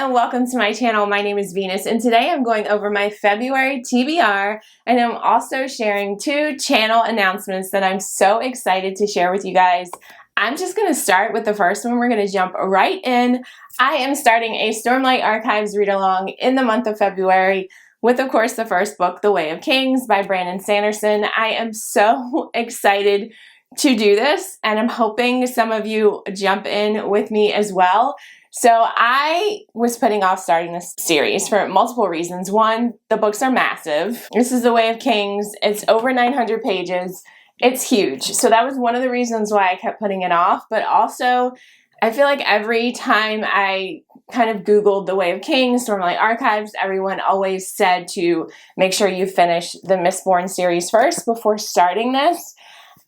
and welcome to my channel. My name is Venus and today I'm going over my February TBR and I'm also sharing 2 channel announcements that I'm so excited to share with you guys. I'm just going to start with the first one. We're going to jump right in. I am starting a Stormlight Archives read-along in the month of February with, of course, the first book, The Way of Kings by Brandon Sanderson. I am so excited to do this and I'm hoping some of you jump in with me as well. So I was putting off starting this series for multiple reasons. One, the books are massive. This is The Way of Kings. It's over 900 pages. It's huge. So that was one of the reasons why I kept putting it off. But also, I feel like every time I kind of Googled The Way of Kings, Stormlight Archives, everyone always said to make sure you finish the Mistborn series first before starting this.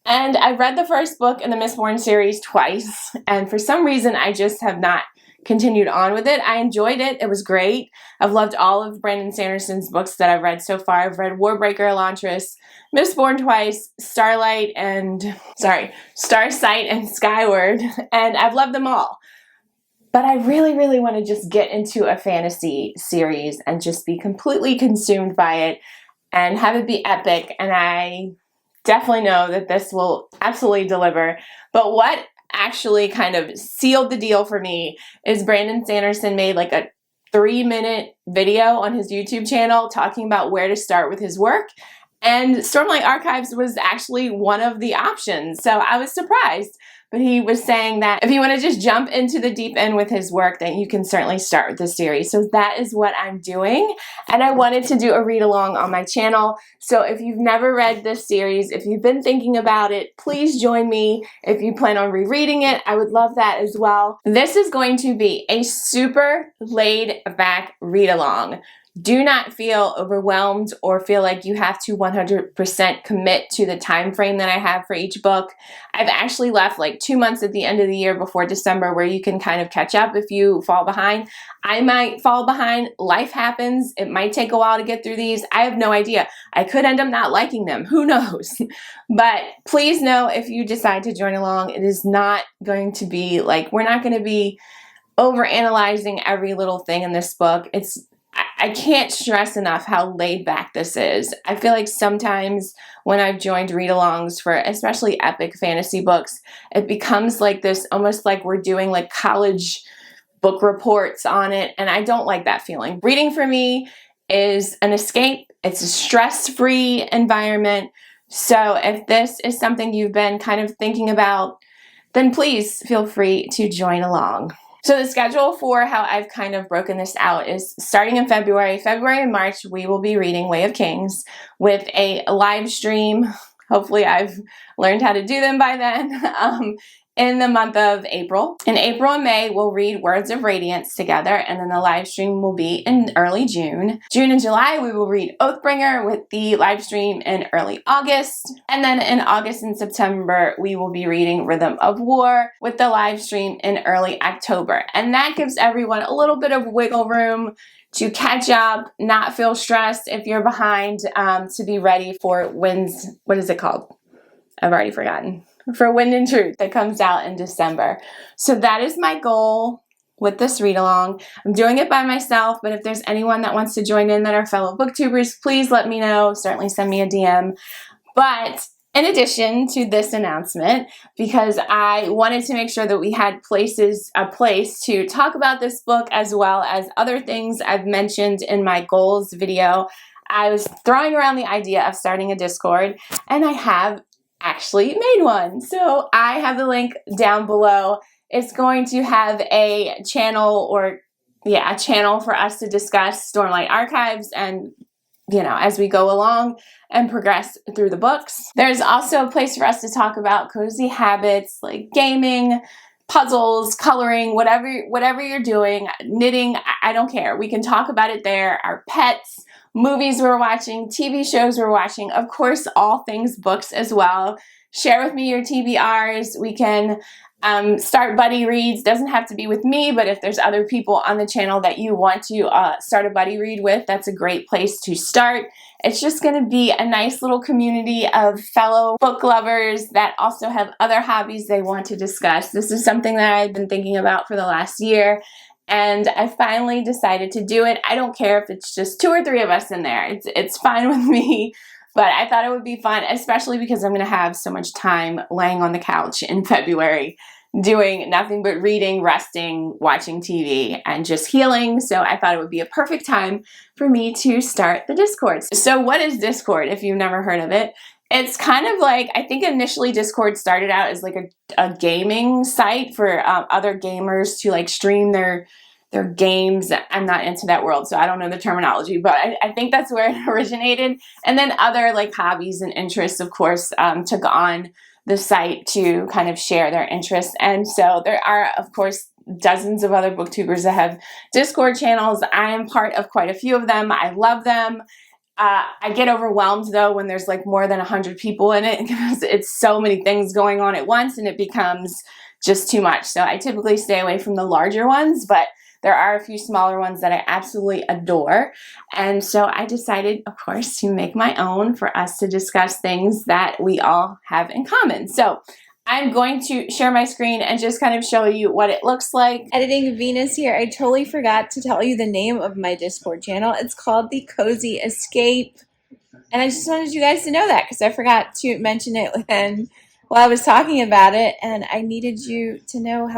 And I read the first book in the Mistborn series twice. And for some reason, I just have not continued on with it. I enjoyed it. It was great. I've loved all of Brandon Sanderson's books that I've read so far. I've read Warbreaker, Elantris, Mistborn twice, Starsight and Skyward, and I've loved them all. But I really want to just get into a fantasy series and just be completely consumed by it and have it be epic, and I definitely know that this will absolutely deliver. But what actually kind of sealed the deal for me is Brandon Sanderson made like a 3-minute video on his YouTube channel talking about where to start with his work. And Stormlight Archives was actually one of the options. So I was surprised. But he was saying that if you want to just jump into the deep end with his work, then you can certainly start with this series. So that is what I'm doing. And I wanted to do a read along on my channel. So if you've never read this series, if you've been thinking about it, please join me. If you plan on rereading it, I would love that as well. This is going to be a super laid back read along. Do not feel overwhelmed or feel like you have to 100% commit to the time frame that I have for each book. I've actually left like 2 months at the end of the year before December where you can kind of catch up if you fall behind. I might fall behind. Life happens. It might take a while to get through these. I have no idea. I could end up not liking them. Who knows? But please know if you decide to join along, it is not going to be like, we're not going to be overanalyzing every little thing in this book. I can't stress enough how laid back this is. I feel like sometimes when I've joined read-alongs for especially epic fantasy books, it becomes like this, almost like we're doing like college book reports on it, and I don't like that feeling. Reading for me is an escape. It's a stress-free environment. So if this is something you've been kind of thinking about, then please feel free to join along. So the schedule for how I've kind of broken this out is starting in February and March, we will be reading Way of Kings with a live stream. Hopefully I've learned how to do them by then. In the month of April. In April and May, we'll read Words of Radiance together, and then the live stream will be in early June. June and July, we will read Oathbringer with the live stream in early August. And then in August and September, we will be reading Rhythm of War with the live stream in early October. And that gives everyone a little bit of wiggle room to catch up, not feel stressed if you're behind, to be ready for what is it called? I've already forgotten. For Wind and Truth that comes out in December. So that is my goal with this read along. I'm doing it by myself, but if there's anyone that wants to join in that are fellow booktubers, please let me know. Certainly send me a DM. But in addition to this announcement, because I wanted to make sure that we had a place to talk about this book as well as other things I've mentioned in my goals video, I was throwing around the idea of starting a Discord, and I have actually made one. So I have the link down below. It's going to have a channel for us to discuss Stormlight Archives and, as we go along and progress through the books. There's also a place for us to talk about cozy habits like gaming, puzzles, coloring, whatever you're doing, knitting, I don't care. We can talk about it there. Our pets, movies we're watching, TV shows we're watching, of course, all things books as well. Share with me your TBRs. We can start buddy reads. Doesn't have to be with me, but if there's other people on the channel that you want to start a buddy read with, that's a great place to start. It's just going to be a nice little community of fellow book lovers that also have other hobbies they want to discuss. This is something that I've been thinking about for the last year, and I finally decided to do it. I don't care if it's just 2 or 3 of us in there. It's fine with me, but I thought it would be fun, especially because I'm going to have so much time laying on the couch in February doing nothing but reading, resting, watching TV, and just healing. So I thought it would be a perfect time for me to start the Discord. So what is Discord, if you've never heard of it? It's kind of like, I think initially Discord started out as like a gaming site for other gamers to like stream their games. I'm not into that world, so I don't know the terminology, but I think that's where it originated. And then other like hobbies and interests, of course, took on the site to kind of share their interests. And so there are, of course, dozens of other booktubers that have Discord channels. I am part of quite a few of them. I love them. I get overwhelmed though when there's like more than 100 people in it, because it's so many things going on at once and it becomes just too much. So I typically stay away from the larger ones, but there are a few smaller ones that I absolutely adore. And so I decided, of course, to make my own for us to discuss things that we all have in common. So I'm going to share my screen and just kind of show you what it looks like. Editing Venus here. I totally forgot to tell you the name of my Discord channel. It's called The Cozy Escape. And I just wanted you guys to know that because I forgot to mention it while I was talking about it. And I needed you to know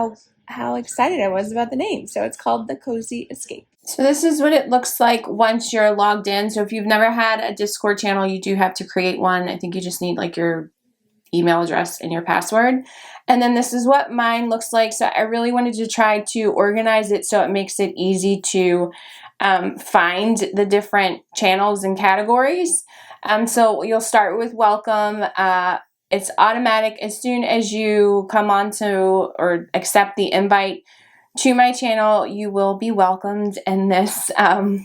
how excited I was about the name. So it's called The Cozy Escape. So this is what it looks like once you're logged in. So if you've never had a Discord channel, you do have to create one. I think you just need like your email address and your password. And then this is what mine looks like. So I really wanted to try to organize it so it makes it easy to find the different channels and categories. So you'll start with welcome. It's automatic. As soon as you come on to or accept the invite to my channel, you will be welcomed in this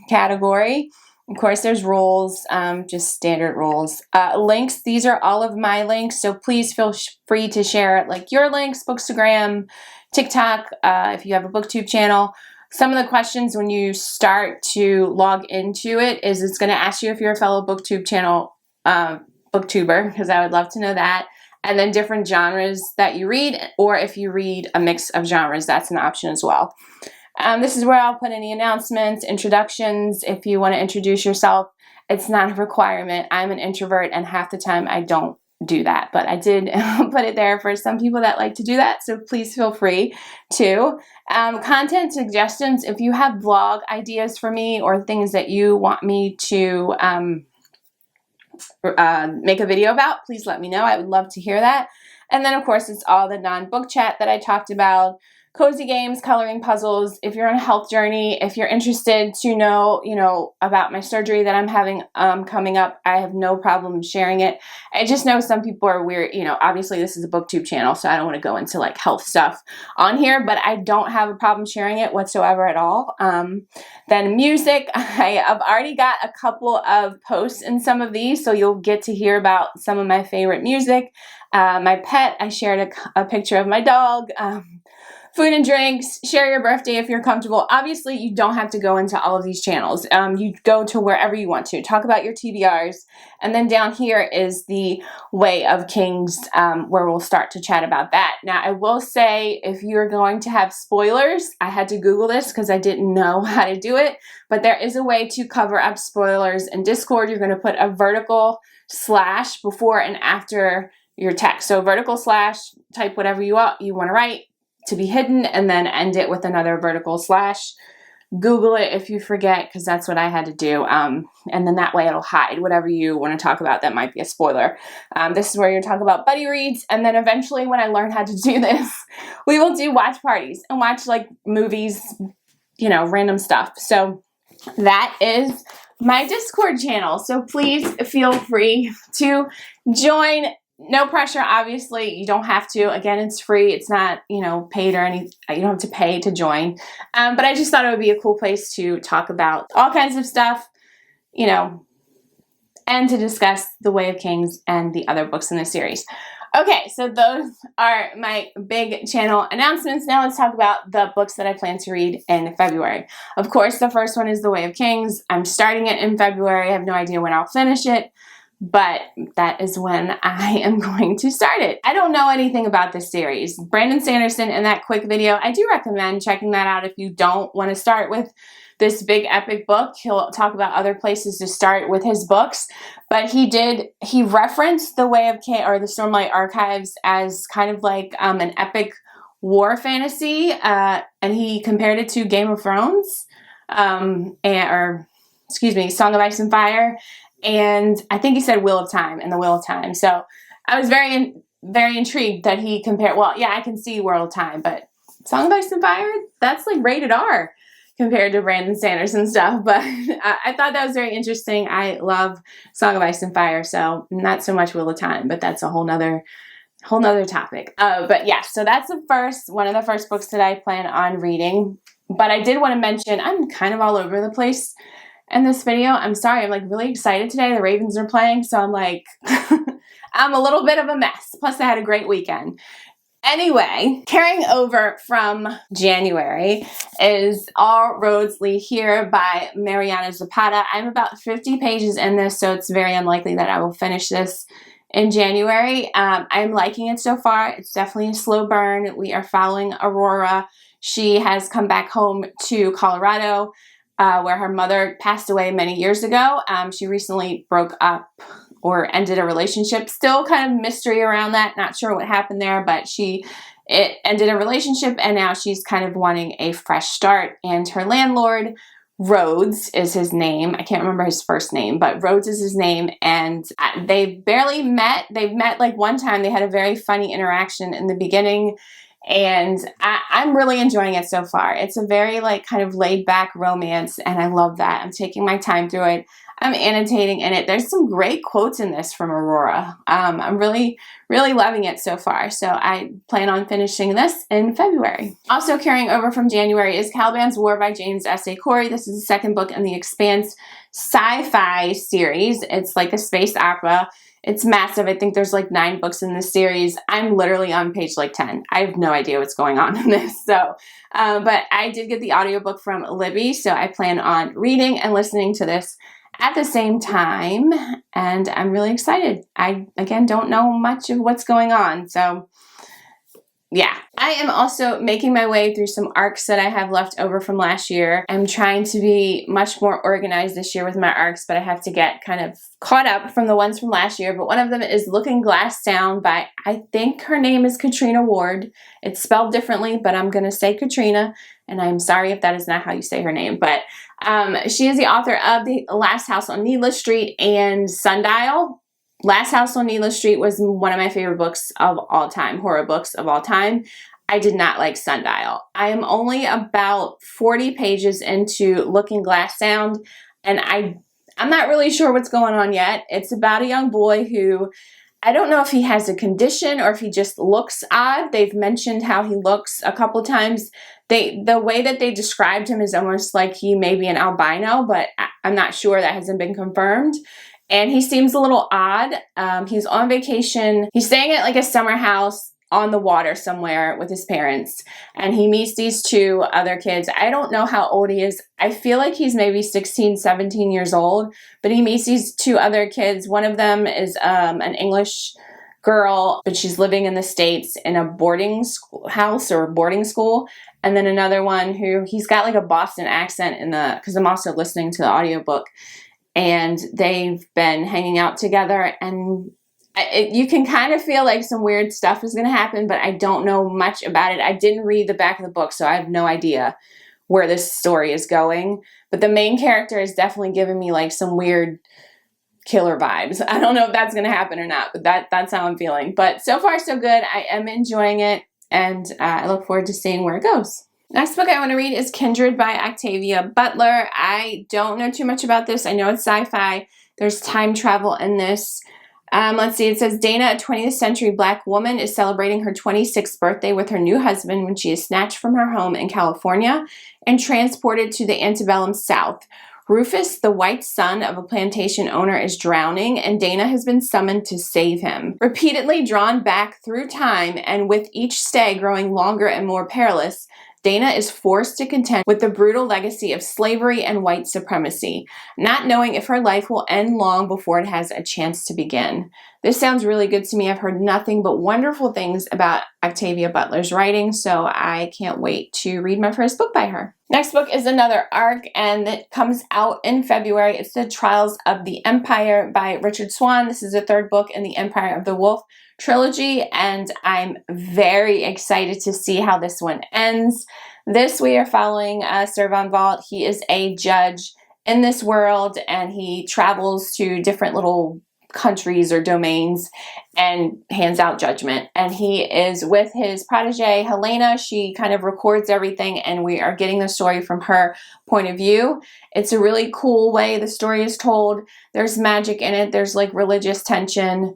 category. Of course, there's rules, just standard rules. Links, these are all of my links, so please feel free to share like your links, Bookstagram, TikTok, if you have a BookTube channel. Some of the questions when you start to log into it is it's going to ask you if you're a fellow BookTube channel booktuber, because I would love to know that. And then different genres that you read, or if you read a mix of genres, that's an option as well. This is where I'll put any announcements, introductions. If you want to introduce yourself, it's not a requirement. I'm an introvert and half the time I don't do that, but I did put it there for some people that like to do that. So please feel free to. Content suggestions. If you have blog ideas for me or things that you want me to make a video about, please let me know. I would love to hear that. And then of course it's all the non-book chat that I talked about. Cozy games, coloring puzzles. If you're on a health journey, if you're interested to know, about my surgery that I'm having coming up, I have no problem sharing it. I just know some people are weird. Obviously this is a BookTube channel, so I don't want to go into like health stuff on here, but I don't have a problem sharing it whatsoever at all. Then music, I have already got a couple of posts in some of these, so you'll get to hear about some of my favorite music. My pet, I shared a picture of my dog. Food and drinks, share your birthday if you're comfortable. Obviously, you don't have to go into all of these channels. You go to wherever you want to. Talk about your TBRs. And then down here is the Way of Kings, where we'll start to chat about that. Now, I will say, if you're going to have spoilers, I had to Google this because I didn't know how to do it, but there is a way to cover up spoilers. In Discord, you're going to put a vertical slash before and after your text. So vertical slash, type whatever you want to write to be hidden, and then end it with another vertical slash. Google it if you forget, because that's what I had to do. And then that way it'll hide whatever you want to talk about that might be a spoiler. This is where you're talking about buddy reads. And then eventually when I learn how to do this, we will do watch parties and watch like movies, random stuff. So that is my Discord channel. So please feel free to join. No pressure, obviously. You don't have to. Again, it's free. It's not, paid or anything. You don't have to pay to join. But I just thought it would be a cool place to talk about all kinds of stuff, and to discuss The Way of Kings and the other books in the series. Okay, so those are my big channel announcements. Now let's talk about the books that I plan to read in February. Of course, the first one is The Way of Kings. I'm starting it in February. I have no idea when I'll finish it. but that is when I am going to start it. I don't know anything about this series. Brandon Sanderson in that quick video, I do recommend checking that out if you don't want to start with this big epic book. He'll talk about other places to start with his books, but he referenced the Way of King or the Stormlight Archives as kind of like an epic war fantasy, and he compared it to Game of Thrones, Song of Ice and Fire, and I think he said Wheel of Time and the Wheel of Time. So I was very intrigued that he compared, well, yeah, I can see Wheel of Time, but Song of Ice and Fire, that's like rated R compared to Brandon Sanderson stuff, but I thought that was very interesting. I love Song of Ice and Fire, so not so much Wheel of Time, but that's a whole nother topic. But yeah, so that's one of the first books that I plan on reading. But I did want to mention, I'm kind of all over the place in this video. I'm sorry, I'm like really excited today. The Ravens are playing, so I'm like, I'm a little bit of a mess. Plus I had a great weekend. Anyway, carrying over from January is All Roads Lead Here by Mariana Zapata. I'm about 50 pages in this, so it's very unlikely that I will finish this in January. I'm liking it so far. It's definitely a slow burn. We are following Aurora. She has come back home to Colorado, where her mother passed away many years ago. She recently broke up or ended a relationship. Still kind of mystery around that. Not sure what happened there, but it ended a relationship, and now she's kind of wanting a fresh start. And her landlord, Rhodes is his name. I can't remember his first name, but Rhodes is his name. And they've barely met. They've met like one time. They had a very funny interaction in the beginning. And I'm really enjoying it so far. It's a very like kind of laid back romance, and I love that. I'm taking my time through it. I'm annotating in it. There's some great quotes in this from Aurora. I'm really, really loving it so far. So I plan on finishing this in February. Also carrying over from January is Caliban's War by James S.A. Corey. This is the second book in the Expanse sci-fi series. It's like a space opera. It's massive. I think there's like 9 books in this series. I'm literally on page like 10. I have no idea what's going on in this. So, but I did get the audiobook from Libby, so I plan on reading and listening to this at the same time, and I'm really excited. I, again, don't know much of what's going on, so yeah. I am also making my way through some arcs that I have left over from last year. I'm trying to be much more organized this year with my arcs, but I have to get kind of caught up from the ones from last year. But one of them is Looking Glass Down by, I think her name is Katrina Ward. It's spelled differently, but I'm going to say Katrina, and I'm sorry if that is not how you say her name. But she is the author of The Last House on Needless Street and Sundial. Last House on Needless Street was one of my favorite books of all time, horror books of all time. I did not like Sundial. I am only about 40 pages into Looking Glass Down, and I'm not really sure what's going on yet. It's about a young boy who, I don't know if he has a condition or if he just looks odd. They've mentioned how he looks a couple times. The way that they described him is almost like he may be an albino, but I'm not sure. That hasn't been confirmed. And he seems a little odd. He's on vacation. He's staying at like a summer house on the water somewhere with his parents. And he meets these 2 other kids. I don't know how old he is. I feel like he's maybe 16, 17 years old. But he meets these 2 other kids. One of them is an English girl, but she's living in the States in a boarding house or boarding school. And then another one who, he's got like a Boston accent because I'm also listening to the audiobook. And they've been hanging out together, and you can kind of feel like some weird stuff is going to happen, but I don't know much about it. I didn't read the back of the book, so I have no idea where this story is going. But the main character is definitely giving me like some weird killer vibes. I don't know if that's going to happen or not, but that's how I'm feeling. But so far, so good. I am enjoying it, and I look forward to seeing where it goes. Next book I want to read is Kindred by Octavia Butler. I don't know too much about this. I know it's sci-fi. There's time travel in this. Let's see. It says Dana, a 20th century black woman, is celebrating her 26th birthday with her new husband when she is snatched from her home in California and transported to the antebellum South. Rufus, the white son of a plantation owner, is drowning, and Dana has been summoned to save him. Repeatedly drawn back through time, and with each stay growing longer and more perilous, Dana is forced to contend with the brutal legacy of slavery and white supremacy, not knowing if her life will end long before it has a chance to begin. This sounds really good to me. I've heard nothing but wonderful things about Octavia Butler's writing, so I can't wait to read my first book by her. Next book is another arc, and it comes out in February. It's The Trials of the Empire by Richard Swan. This is the third book in the Empire of the Wolf trilogy, and I'm very excited to see how this one ends. This we are following Sir Von Vault. He is a judge in this world, and he travels to different little countries or domains and hands out judgment. And he is with his protege, Helena. She kind of records everything, and we are getting the story from her point of view. It's a really cool way the story is told. There's magic in it. There's like religious tension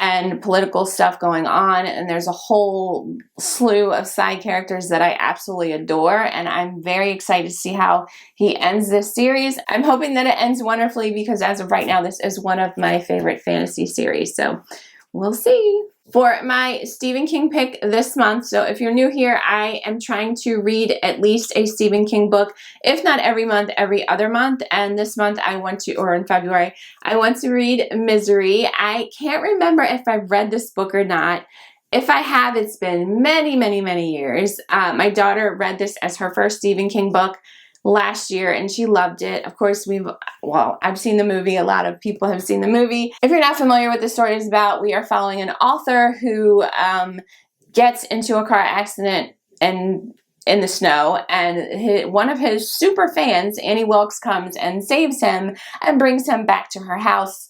and political stuff going on, and there's a whole slew of side characters that I absolutely adore, and I'm very excited to see how he ends this series. I'm hoping that it ends wonderfully, because as of right now, this is one of my favorite fantasy series, so we'll see. For my Stephen King pick this month, so if you're new here, I am trying to read at least a Stephen King book, if not every month, every other month. And this month I want to, or in February, I want to read Misery. I can't remember if I've read this book or not. If I have, it's been many, many, many years. My daughter read this as her first Stephen King book last year, and she loved it. Of course, I've seen the movie. A lot of people have seen the movie. If you're not familiar with the story is about, we are following an author who gets into a car accident in the snow, and one of his super fans, Annie Wilkes, comes and saves him and brings him back to her house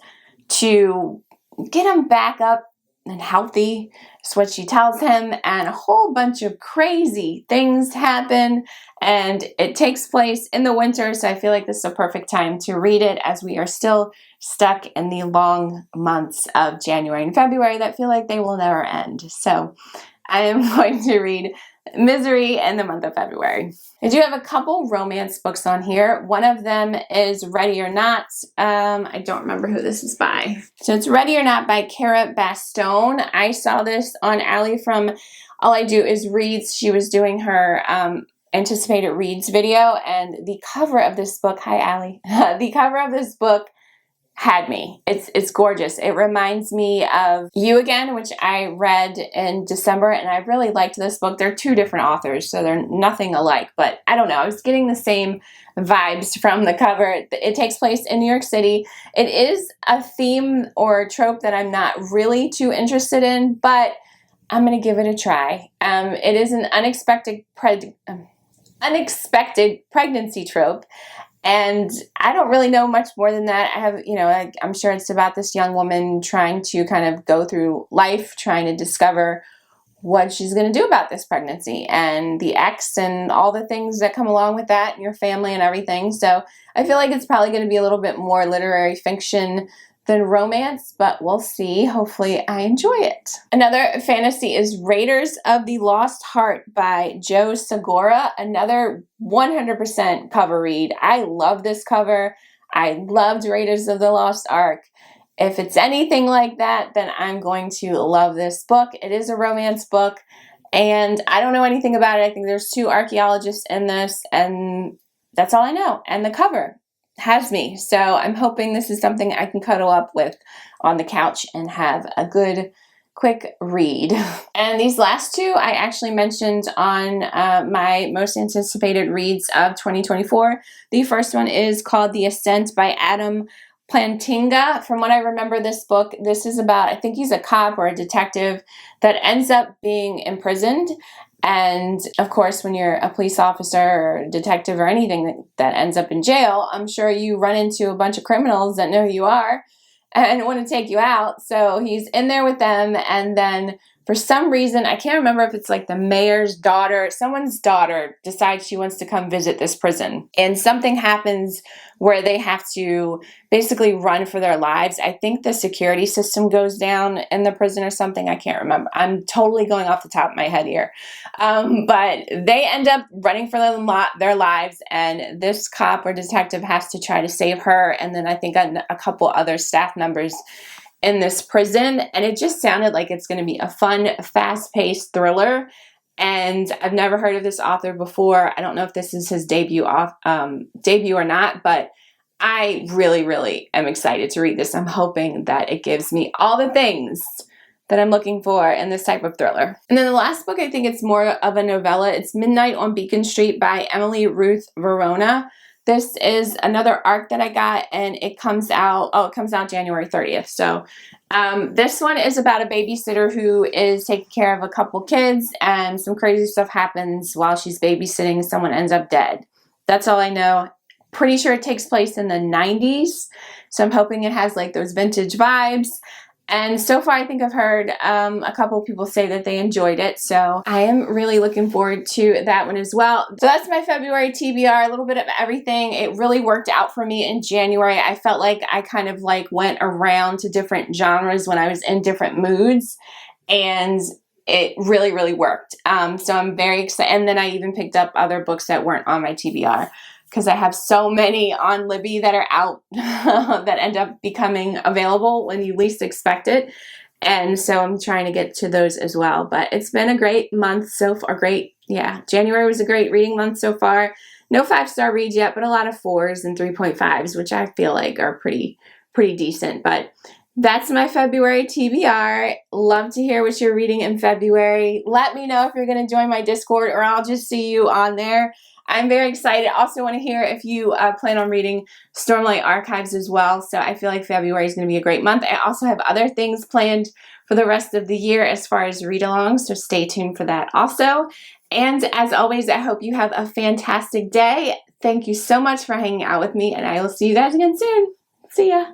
to get him back up and healthy. That's what she tells him, and a whole bunch of crazy things happen, and it takes place in the winter, so I feel like this is a perfect time to read it, as we are still stuck in the long months of January and February that feel like they will never end. So I am going to read Misery in the month of February. I do have a couple romance books on here. One of them is Ready or Not. I don't remember who this is by. So it's Ready or Not by Cara Bastone. I saw this on Allie from All I Do Is Reads. She was doing her anticipated reads video, and the cover of this book, hi Allie, the cover of this book had me. It's gorgeous. It reminds me of You Again, which I read in December, and I really liked this book. They're two different authors, so they're nothing alike, but I don't know. I was getting the same vibes from the cover. It takes place in New York City. It is a theme or a trope that I'm not really too interested in, but I'm going to give it a try. It is an unexpected pregnancy trope. And I don't really know much more than that. I have, I'm sure it's about this young woman trying to kind of go through life, trying to discover what she's going to do about this pregnancy and the ex and all the things that come along with that and your family and everything. So I feel like it's probably going to be a little bit more literary fiction than romance, but we'll see. Hopefully I enjoy it. Another fantasy is Raiders of the Lost Heart by Joe Segura, another 100% cover read. I love this cover. I loved Raiders of the Lost Ark. If it's anything like that, then I'm going to love this book. It is a romance book, and I don't know anything about it. I think there's two archaeologists in this, and that's all I know. And the cover has me. So I'm hoping this is something I can cuddle up with on the couch and have a good, quick read. And these last two I actually mentioned on my most anticipated reads of 2024. The first one is called The Ascent by Adam Plantinga. From what I remember this book, this is about, I think he's a cop or a detective that ends up being imprisoned. And of course, when you're a police officer or a detective or anything that ends up in jail, I'm sure you run into a bunch of criminals that know who you are and want to take you out. So he's in there with them, and then for some reason, I can't remember if it's like the mayor's daughter, someone's daughter decides she wants to come visit this prison, and something happens where they have to basically run for their lives. I think the security system goes down in the prison or something. I can't remember. I'm totally going off the top of my head here. But they end up running for their lives, and this cop or detective has to try to save her, and then I think a couple other staff members in this prison. And it just sounded like it's going to be a fun, fast-paced thriller. and I've never heard of this author before. I don't know if this is his debut or not, but I really, really am excited to read this. I'm hoping that it gives me all the things that I'm looking for in this type of thriller. And then the last book, I think it's more of a novella. It's Midnight on Beacon Street by Emily Ruth Verona. This is another arc that I got, and it comes out January 30th. So this one is about a babysitter who is taking care of a couple kids, and some crazy stuff happens while she's babysitting. Someone ends up dead. That's all I know. Pretty sure it takes place in the 90s, so I'm hoping it has like those vintage vibes. And so far, I think I've heard a couple of people say that they enjoyed it. So I am really looking forward to that one as well. So that's my February TBR, a little bit of everything. It really worked out for me in January. I felt like I kind of like went around to different genres when I was in different moods. And it really, really worked. So I'm very excited. And then I even picked up other books that weren't on my TBR, because I have so many on Libby that are out that end up becoming available when you least expect it. And so I'm trying to get to those as well. But it's been a great month so far. January was a great reading month so far. No 5-star reads yet, but a lot of 4s and 3.5s, which I feel like are pretty decent. But that's my February TBR. Love to hear what you're reading in February. Let me know if you're going to join my Discord, or I'll just see you on there. I'm very excited. I also want to hear if you plan on reading Stormlight Archives as well. So I feel like February is going to be a great month. I also have other things planned for the rest of the year as far as read-alongs, so stay tuned for that also. And as always, I hope you have a fantastic day. Thank you so much for hanging out with me, and I will see you guys again soon. See ya.